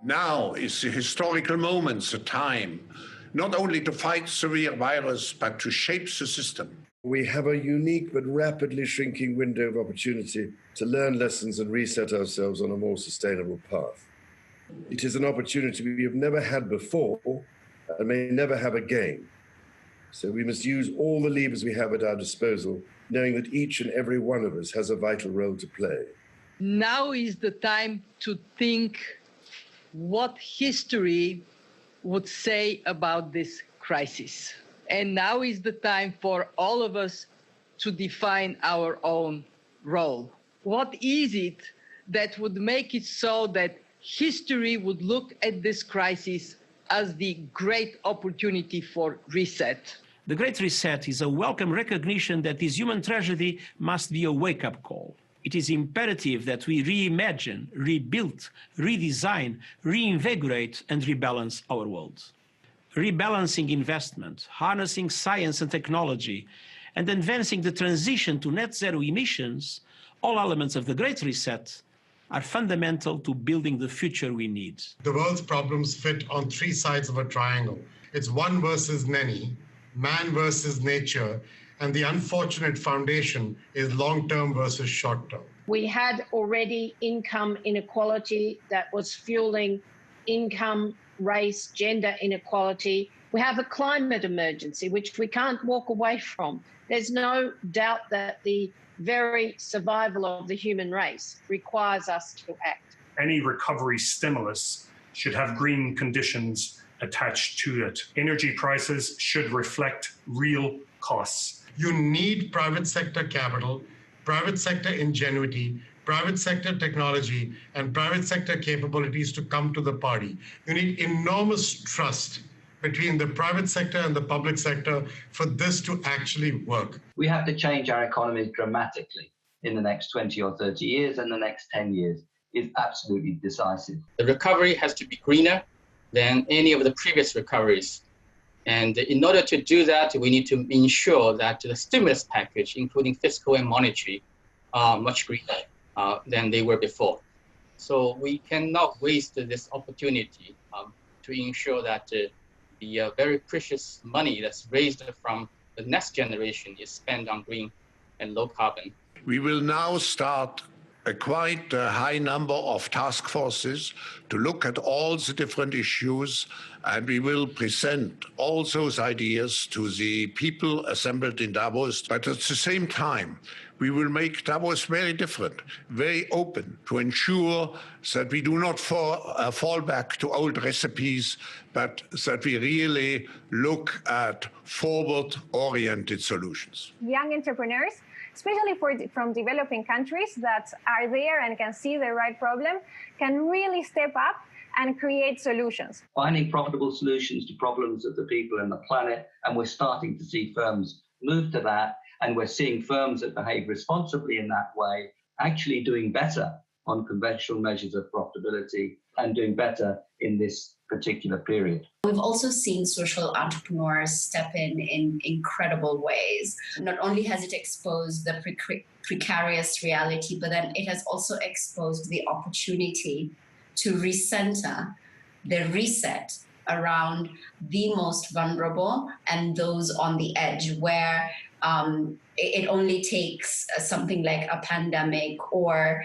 Now is the historical moment, the time, not only to fight severe virus, but to shape the system. We have a unique but rapidly shrinking window of opportunity to learn lessons and reset ourselves on a more sustainable path. It is an opportunity we have never had before and may never have again. So we must use all the levers we have at our disposal, knowing that each and every one of us has a vital role to play. Now is the time to think what history would say about this crisis. And now is the time for all of us to define our own role. What is it that would make it so that history would look at this crisis as the great opportunity for reset? The Great Reset is a welcome recognition that this human tragedy must be a wake-up call. It is imperative that we reimagine, rebuild, redesign, reinvigorate, and rebalance our world. Rebalancing investment, harnessing science and technology, and advancing the transition to net zero emissions, all elements of the Great Reset, are fundamental to building the future we need. The world's problems fit on three sides of a triangle. It's one versus many, man versus nature, and the unfortunate foundation is long-term versus short-term. We had already income inequality that was fueling income, race, gender inequality. We have a climate emergency, which we can't walk away from. There's no doubt that the very survival of the human race requires us to act. Any recovery stimulus should have green conditions attached to it. Energy prices should reflect real costs. You need private sector capital, private sector ingenuity, private sector technology, and private sector capabilities to come to the party. You need enormous trust between the private sector and the public sector for this to actually work. We have to change our economies dramatically in the next 20 or 30 years, and the next 10 years is absolutely decisive. The recovery has to be greener than any of the previous recoveries. And in order to do that, we need to ensure that the stimulus package, including fiscal and monetary, are much greener than they were before. So we cannot waste this opportunity to ensure that the very precious money that's raised from the next generation is spent on green and low carbon. We will now start a quite high number of task forces to look at all the different issues, and we will present all those ideas to the people assembled in Davos. But at the same time, we will make Davos very different, very open, to ensure that we do not fall back to old recipes, but that we really look at forward-oriented solutions. Young entrepreneurs, especially from developing countries that are there and can see the right problem, can really step up and create solutions. Finding profitable solutions to problems of the people and the planet, and we're starting to see firms move to that, and we're seeing firms that behave responsibly in that way actually doing better on conventional measures of profitability and doing better in this particular period. We've also seen social entrepreneurs step in incredible ways. Not only has it exposed the precarious reality, but then it has also exposed the opportunity to recenter the reset around the most vulnerable and those on the edge, where it only takes something like a pandemic or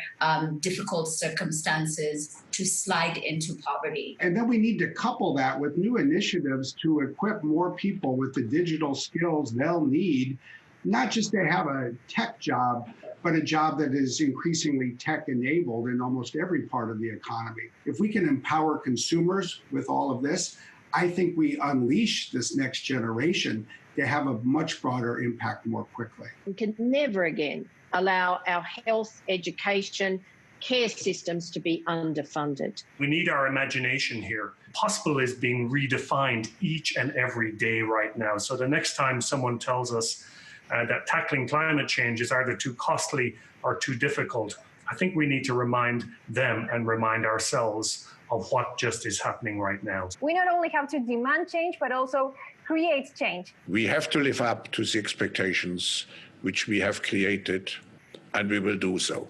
difficult circumstances to slide into poverty. And then we need to couple that with new initiatives to equip more people with the digital skills they'll need, not just to have a tech job, but a job that is increasingly tech-enabled in almost every part of the economy. If we can empower consumers with all of this, I think we unleash this next generation to have a much broader impact more quickly. We can never again allow our health, education, care systems to be underfunded. We need our imagination here. Possible is being redefined each and every day right now. So the next time someone tells us that tackling climate change is either too costly or too difficult, I think we need to remind them and remind ourselves of what just is happening right now. We not only have to demand change, but also create change. We have to live up to the expectations which we have created, and we will do so.